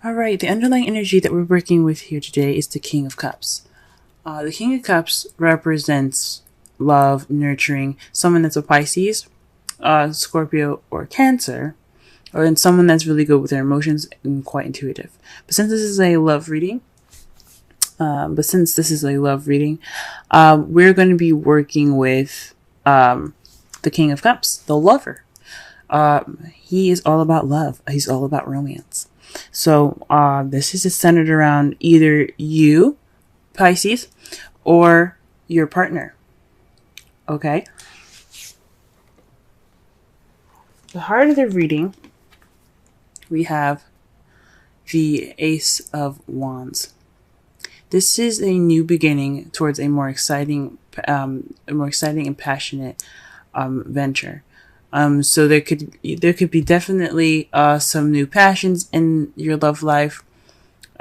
All right, the underlying energy that we're working with here today is the King of Cups. The King of Cups represents love, nurturing, someone that's a Pisces, Scorpio, or Cancer, or then someone that's really good with their emotions and quite intuitive. But since this is a love reading, we're going to be working with the King of Cups, the lover. He is all about love. He's all about romance. So this is centered around either you, Pisces, or your partner. Okay? The heart of the reading, we have the Ace of Wands. This is a new beginning towards a more exciting and passionate venture. So there could be definitely some new passions in your love life.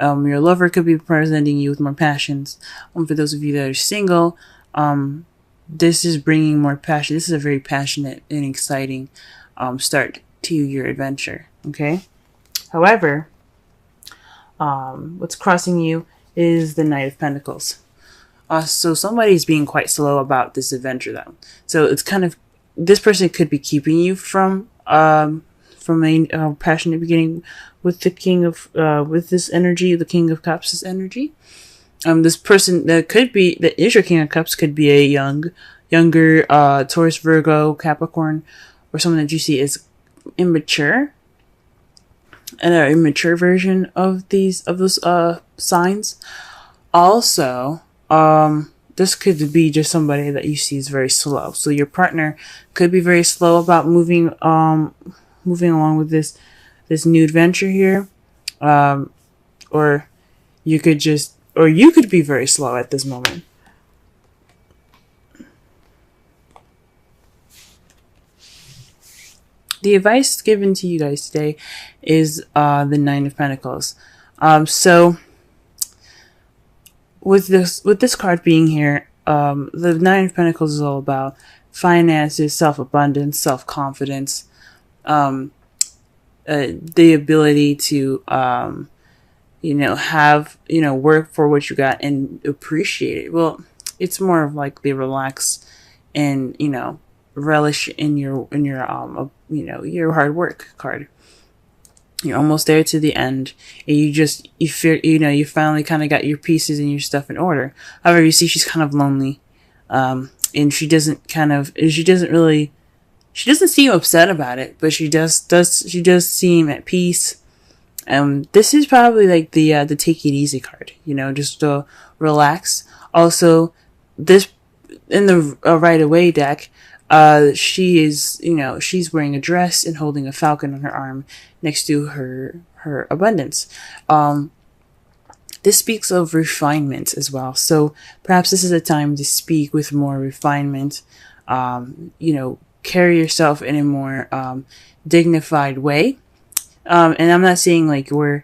Your lover could be presenting you with more passions. For those of you that are single, this is bringing more passion. This is a very passionate and exciting start to your adventure. Okay. However, what's crossing you is the Knight of Pentacles. So somebody's being quite slow about this adventure, though. So it's kind of, this person could be keeping you from a passionate beginning with the with this energy, the King of Cups' energy. This person that is your King of Cups could be a younger Taurus, Virgo, Capricorn, or someone that you see as immature, and an immature version of those signs. Also, this could be just somebody that you see is very slow. So your partner could be very slow about moving along with this new adventure here. Or you could be very slow at this moment. The advice given to you guys today is the Nine of Pentacles. So with this card being here, the Nine of Pentacles is all about finances, self-abundance, self-confidence, the ability to have work for what you got and appreciate it. Well, it's more of like they relax and relish in your your hard work card. You're almost there to the end, and you feel you finally kind of got your pieces and your stuff in order. However, you see she's kind of lonely, and she doesn't seem upset about it, but she does seem at peace. This is probably like the take it easy card, just to relax. Also, this in the right away deck, she's wearing a dress and holding a falcon on her arm next to her abundance. This speaks of refinement as well. So perhaps this is a time to speak with more refinement. Carry yourself in a more dignified way. And I'm not saying like we're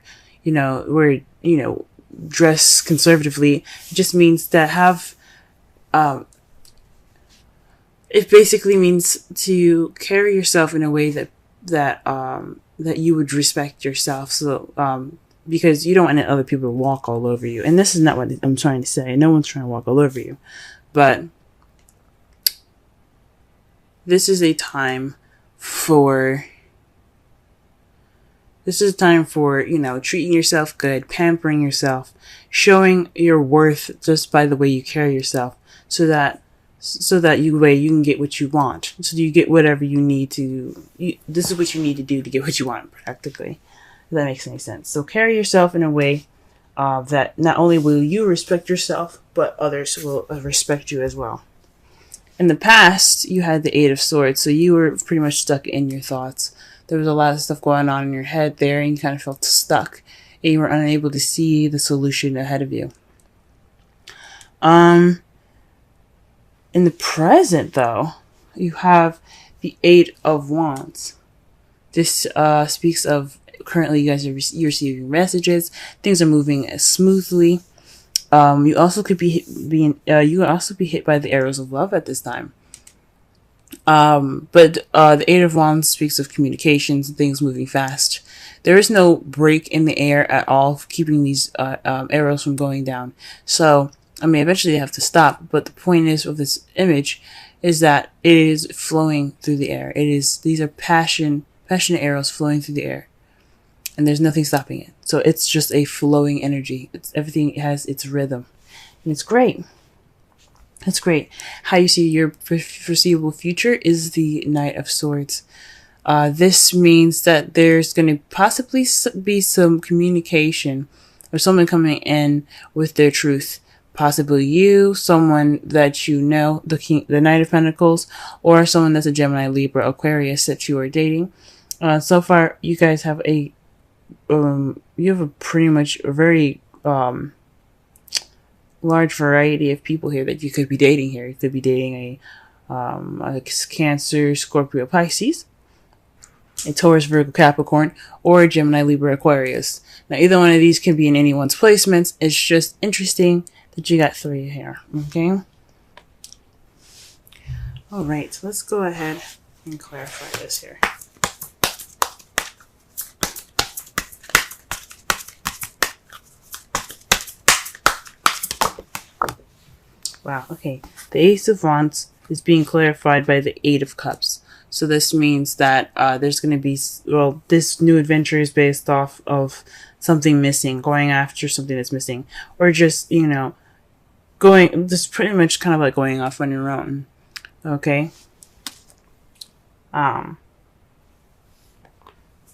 dress conservatively. It just means to have, it basically means to carry yourself in a way that you would respect yourself. So, because you don't want other people to walk all over you. And this is not what I'm trying to say. No one's trying to walk all over you. But this is a time for treating yourself good, pampering yourself, showing your worth just by the way you carry yourself, so that you can get what you want. So you get whatever you need to. This is what you need to do to get what you want, practically. If that makes any sense. So carry yourself in a way that not only will you respect yourself, but others will respect you as well. In the past, you had the Eight of Swords, so you were pretty much stuck in your thoughts. There was a lot of stuff going on in your head there, and you kind of felt stuck, and you were unable to see the solution ahead of you. In the present, though, you have the Eight of Wands. This speaks of currently you're receiving messages. Things are moving smoothly. You also could be hit by the arrows of love at this time. But the Eight of Wands speaks of communications and things moving fast. There is no break in the air at all, keeping these arrows from going down. So, I mean, eventually they have to stop. But the point is of this image is that it is flowing through the air. These are passionate arrows flowing through the air, and there's nothing stopping it. So it's just a flowing energy. Everything has its rhythm, and it's great. That's great. How you see your foreseeable future is the Knight of Swords. This means that there's going to possibly be some communication or someone coming in with their truth. Possibly you, someone that you know, the Knight of Pentacles, or someone that's a Gemini, Libra, Aquarius that you are dating. So far, you guys have pretty much a very large variety of people here that you could be dating here. You could be dating a Cancer, Scorpio, Pisces, a Taurus, Virgo, Capricorn, or a Gemini, Libra, Aquarius. Now, either one of these can be in anyone's placements. It's just interesting that you got 3 here, okay? All right, so let's go ahead and clarify this here. Wow, okay. The Ace of Wands is being clarified by the 8 of Cups. So this means that there's going to be, well, this new adventure is based off of something missing, going after something that's missing, or just, you know, just pretty much kind of like going off on your own. Okay?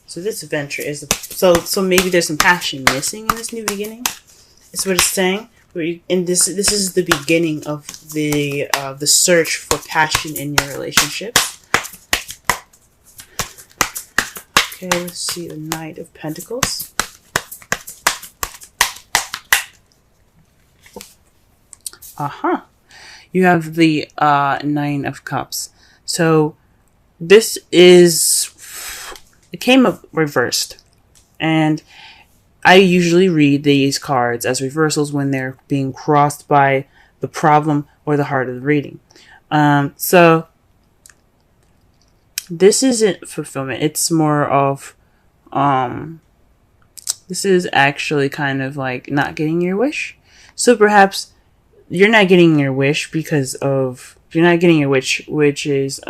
So this adventure is, so maybe there's some passion missing in this new beginning. Is what it's saying. And this is the beginning of the search for passion in your relationship. Okay, let's see the Knight of Pentacles. You have the 9 of Cups. So this is, it came up reversed, and I usually read these cards as reversals when they're being crossed by the problem or the heart of the reading. So this isn't fulfillment. It's more of, this is actually kind of like not getting your wish. So perhaps you're not getting your wish because of, you're not getting your wish, which is,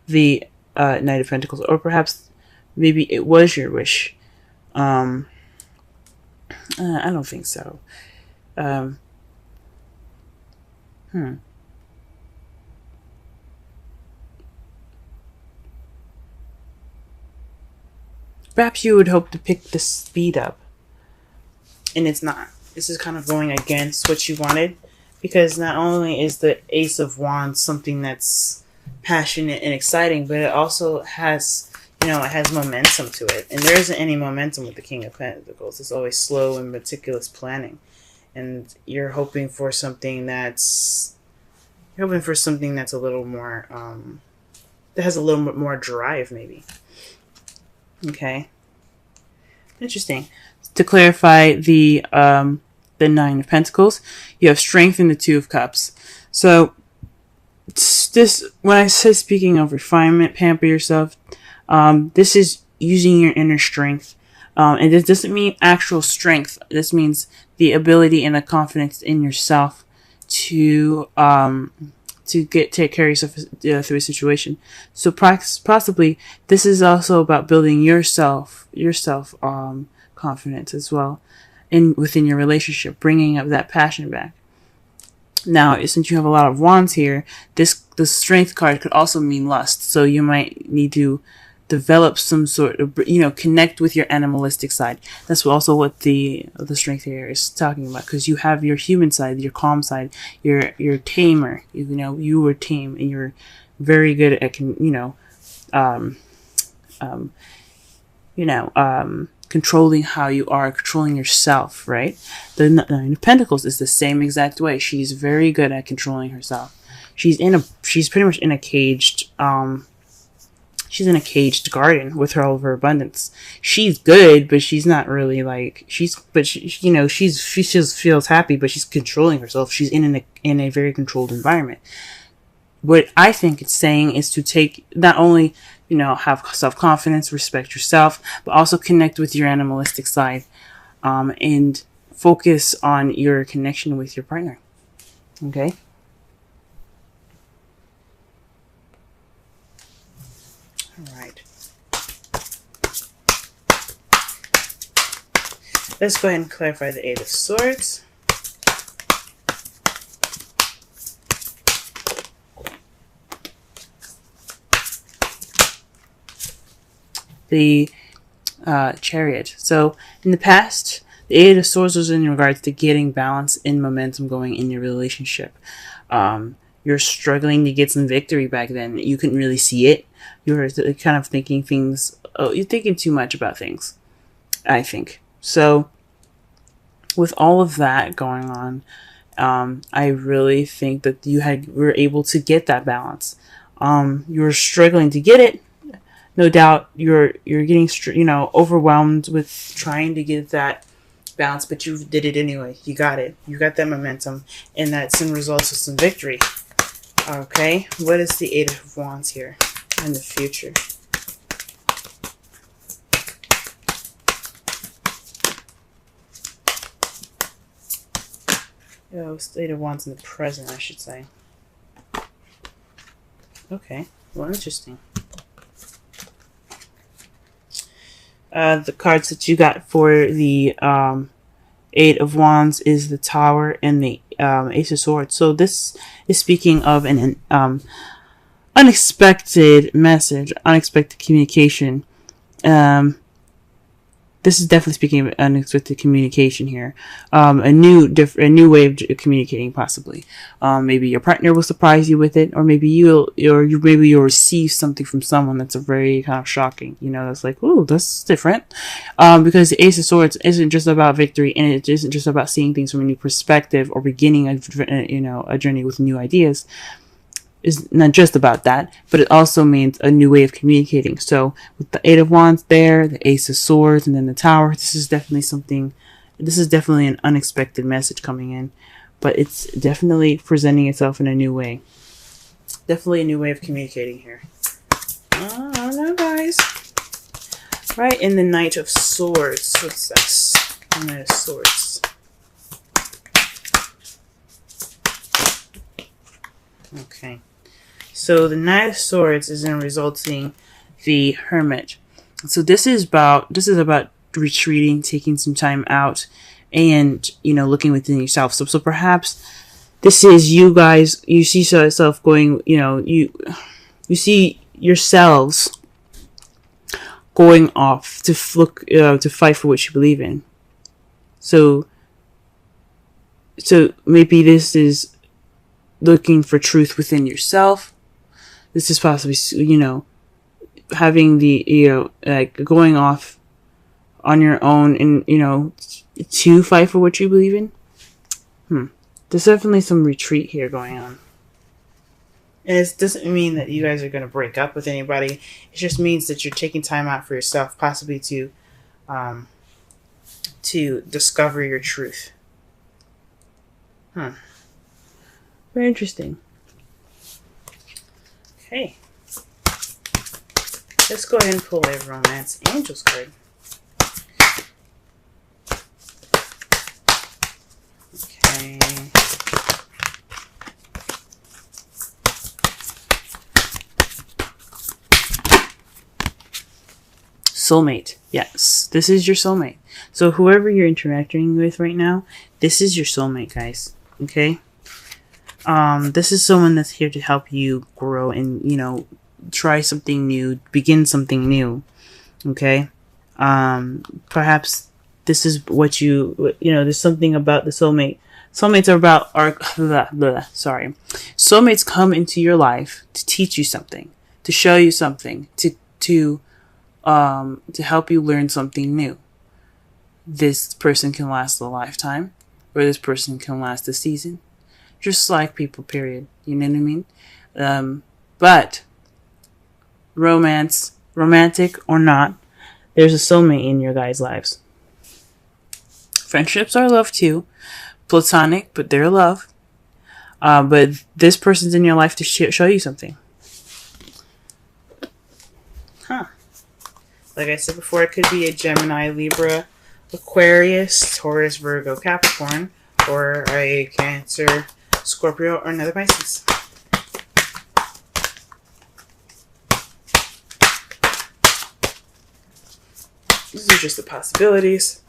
the, Knight of Pentacles, or perhaps maybe it was your wish. I don't think so. Perhaps you would hope to pick the speed up, and it's not. This is kind of going against what you wanted, because not only is the Ace of Wands something that's passionate and exciting, but it also has, you know, it has momentum to it. And there isn't any momentum with the King of Pentacles. It's always slow and meticulous planning. And you're hoping for something that's, a little more, that has a little bit more drive, maybe. Okay. Interesting. To clarify the 9 of Pentacles, you have strength in the 2 of Cups. So this, when I say speaking of refinement, pamper yourself, this is using your inner strength. And this doesn't mean actual strength. This means the ability and the confidence in yourself to take care of yourself through a situation. So possibly this is also about building yourself confidence as well, within your relationship, bringing up that passion back. Now, since you have a lot of wands here, the strength card could also mean lust. So you might need to develop some sort of, you know, connect with your animalistic side. That's also what the strength here is talking about, because you have your human side, your calm side, your tamer. You know, you were tame, and you're very good at, controlling how you are, controlling yourself, right? The 9 of Pentacles is the same exact way. She's very good at controlling herself. She's pretty much in a caged, she's in a caged garden with all of her abundance. She's good, but she's not really like, she just feels happy, but she's controlling herself. She's in a very controlled environment. what I think it's saying is to take, not only, have self-confidence, respect yourself, but also connect with your animalistic side, and focus on your connection with your partner. Okay? All right. Let's go ahead and clarify the Eight of Swords. The Chariot. So in the past, the Eight of Swords was in regards to getting balance and momentum going in your relationship. You're struggling to get some victory back then. You couldn't really see it. You were kind of thinking things. Oh, you're thinking too much about things, I think. So with all of that going on, I really think that you were able to get that balance. You were struggling to get it. No doubt you're getting, overwhelmed with trying to get that balance, but you did it anyway. You got it. You got that momentum, and that's in results of some victory. Okay, what is the Eight of Wands here in the future? Oh, Eight of Wands in the present, I should say. Okay, well, interesting. The cards that you got for the Eight of Wands is the Tower and the Ace of Swords. So this is speaking of an unexpected message, unexpected communication. This is definitely speaking of unexpected communication here. A new way of communicating, possibly. Maybe your partner will surprise you with it, or maybe you'll receive something from someone that's a very kind of shocking. That's like, ooh, that's different. Because the Ace of Swords isn't just about victory, and it isn't just about seeing things from a new perspective or beginning a journey with new ideas. Is not just about that, but it also means a new way of communicating. So with the Eight of Wands there, the Ace of Swords, and then the Tower, this is definitely an unexpected message coming in, but it's definitely presenting itself in a new way. Definitely a new way of communicating here. I don't know, guys. Right, in the Knight of Swords. What's this? The Knight of Swords. Okay. So the Knight of Swords is in resulting the Hermit. So this is about retreating, taking some time out, and looking within yourself. So perhaps this is you guys. You see yourself going. You see yourselves going off to to fight for what you believe in. So maybe this is looking for truth within yourself. This is possibly, having the, going off on your own and, to fight for what you believe in. There's definitely some retreat here going on. And it doesn't mean that you guys are going to break up with anybody. It just means that you're taking time out for yourself, possibly to discover your truth. Very interesting. Okay. Let's go ahead and pull a Romance Angels card. Okay. Soulmate. Yes, this is your soulmate. So whoever you're interacting with right now, this is your soulmate, guys. Okay? This is someone that's here to help you grow and, try something new, begin something new. Okay? Perhaps this is what there's something about the soulmate. Soulmates are about Soulmates come into your life to teach you something, to show you something, to help you learn something new. This person can last a lifetime, or this person can last a season. Just like people, period. You know what I mean? But romantic or not, there's a soulmate in your guys' lives. Friendships are love too. Platonic, but they're love. But this person's in your life to show you something. Like I said before, it could be a Gemini, Libra, Aquarius, Taurus, Virgo, Capricorn, or a Cancer, Scorpio, or another Pisces. These are just the possibilities,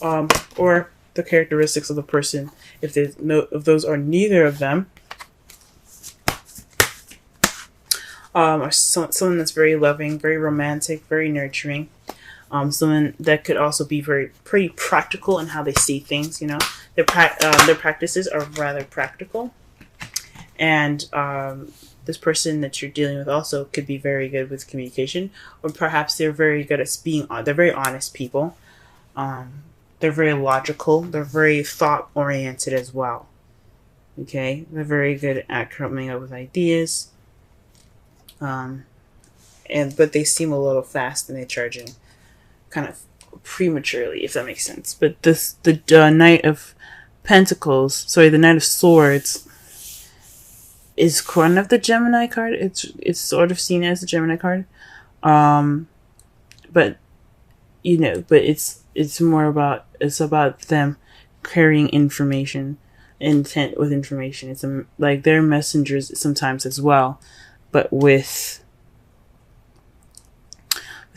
or the characteristics of the person. If those are neither of them, or someone that's very loving, very romantic, very nurturing. Someone that could also be pretty practical in how they see things. You know, their practices are rather practical, and this person that you're dealing with also could be very good with communication, or perhaps they're very good at they're very honest people. They're very logical. They're very thought oriented as well. Okay, they're very good at coming up with ideas. But they seem a little fast and they're charging kind of prematurely, if that makes sense. But the Knight of Pentacles, the Knight of Swords, is kind of the Gemini card. It's sort of seen as a Gemini card, but it's more about them carrying information, intent with information. It's like they're messengers sometimes as well, but with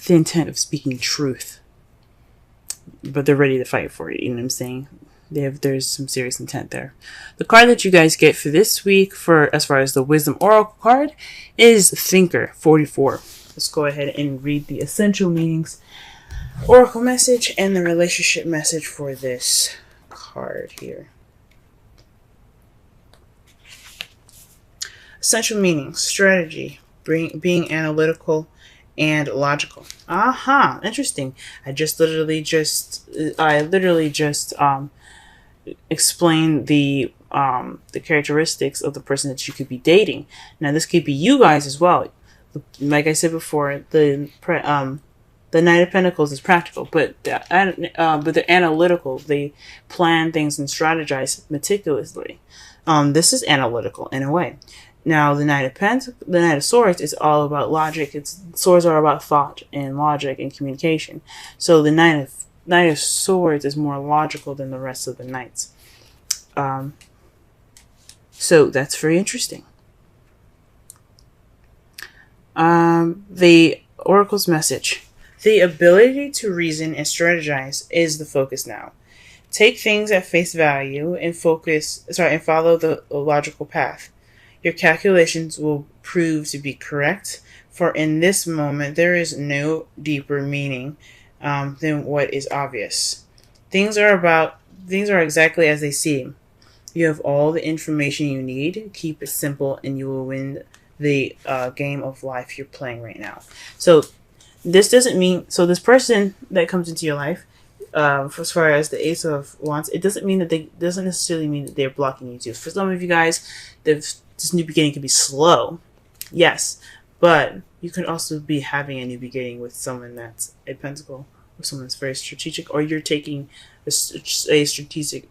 the intent of speaking truth. But they're ready to fight for it. You know what I'm saying? There's some serious intent there. The card that you guys get for this week, for as far as the Wisdom Oracle card, is Thinker 44. Let's go ahead and read the essential meanings, Oracle message, and the relationship message for this card here. Essential meanings: strategy, being analytical and logical. Interesting. I literally just explain the characteristics of the person that you could be dating. Now, this could be you guys as well. Like I said before, the Knight of Pentacles is practical, but they're analytical. They plan things and strategize meticulously. This is analytical in a way. Now, the Knight of Swords is all about logic. Swords are about thought and logic and communication. So the Knight of Swords is more logical than the rest of the knights. So that's very interesting. The Oracle's message: the ability to reason and strategize is the focus now. Take things at face value and follow the logical path. Your calculations will prove to be correct, for in this moment there is no deeper meaning than what is obvious. Things are exactly as they seem. You have all the information you need. Keep it simple and you will win the game of life you're playing right now. So this doesn't mean, this person that comes into your life, as far as the Ace of Wands, it doesn't necessarily mean that they're blocking you too. For some of you guys, this new beginning can be slow, yes, but you could also be having a new beginning with someone that's a Pentacle, or someone that's very strategic, or you're taking a strategic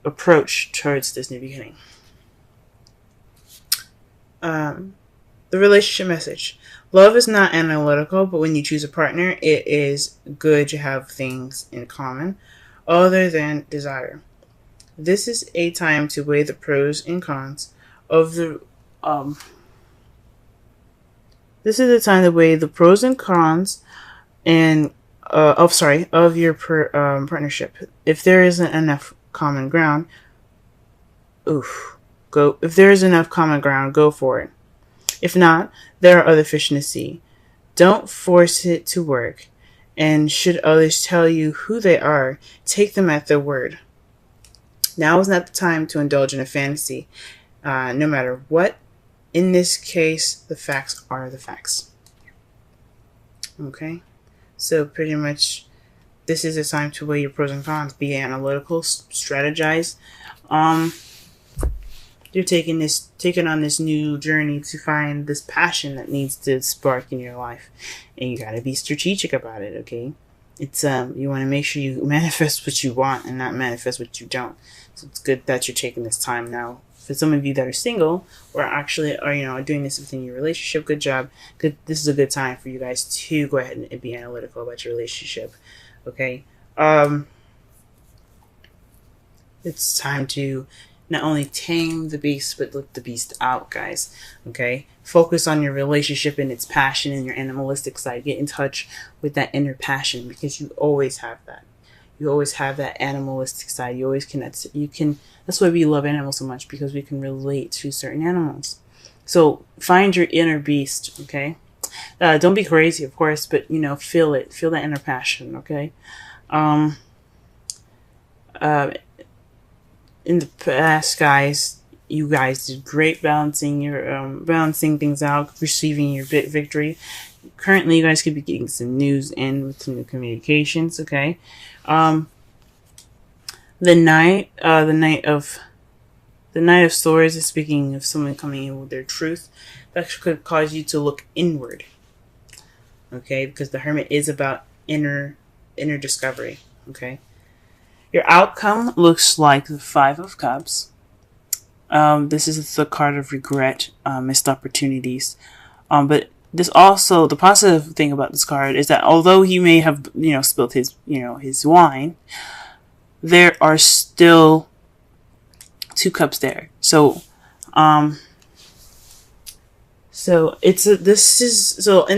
approach towards this new beginning. The relationship message: love is not analytical, but when you choose a partner, it is good to have things in common other than desire. This is a time to weigh the pros and cons of the of your partnership. If there isn't enough common ground, go for it. If not, there are other fish in the sea. Don't force it to work. And should others tell you who they are, take them at their word. Now is not the time to indulge in a fantasy, no matter what. In this case, the facts are the facts. Okay? So pretty much, this is a time to weigh your pros and cons. Be analytical, strategize. You're taking on this new journey to find this passion that needs to spark in your life, and you got to be strategic about it. Okay, It's you want to make sure you manifest what you want and not manifest what you don't. So it's good that you're taking this time now. For some of you that are single or actually are doing this within your relationship, good job. Good. This is a good time for you guys to go ahead and be analytical about your relationship. Okay. It's time to not only tame the beast, but let the beast out, guys. Okay? Focus on your relationship and its passion and your animalistic side. Get in touch with that inner passion, because you always have that. You always have that animalistic side. You always connect. That's why we love animals so much, because we can relate to certain animals. So find your inner beast, okay? Don't be crazy, of course, but, feel it. Feel that inner passion, okay? In the past, guys, you guys did great balancing things out, receiving your victory. Currently, you guys could be getting some news in with some new communications. Okay, the Knight of Swords is speaking of someone coming in with their truth. That could cause you to look inward. Okay, because the Hermit is about inner discovery. Okay. Your outcome looks like the Five of Cups. This is the card of regret, missed opportunities. But this also, the positive thing about this card is that although he may have, spilled his wine, there are still 2 cups there. So in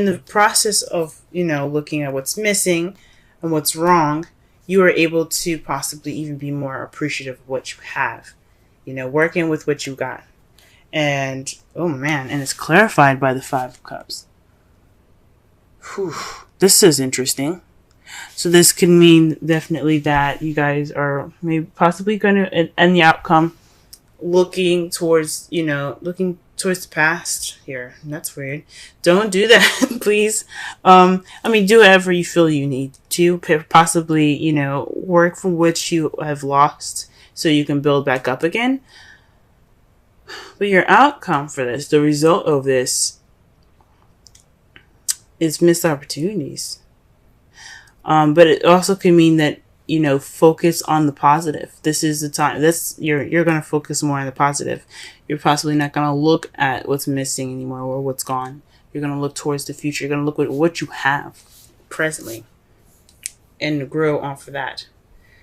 the process of, looking at what's missing and what's wrong, you are able to possibly even be more appreciative of what you have, working with what you got. And, oh man, and it's clarified by the 5 of Cups. Whew, this is interesting. So this could mean definitely that you guys are maybe possibly going to end the outcome looking towards the past here. That's weird. Don't do that, please. Do whatever you feel you need to. Possibly, work for what you have lost so you can build back up again. But your outcome for this, the result of this, is missed opportunities. But it also can mean that, focus on the positive. This is the time. You're going to focus more on the positive. You're possibly not going to look at what's missing anymore or what's gone. You're going to look towards the future. You're going to look at what you have presently and grow off of that.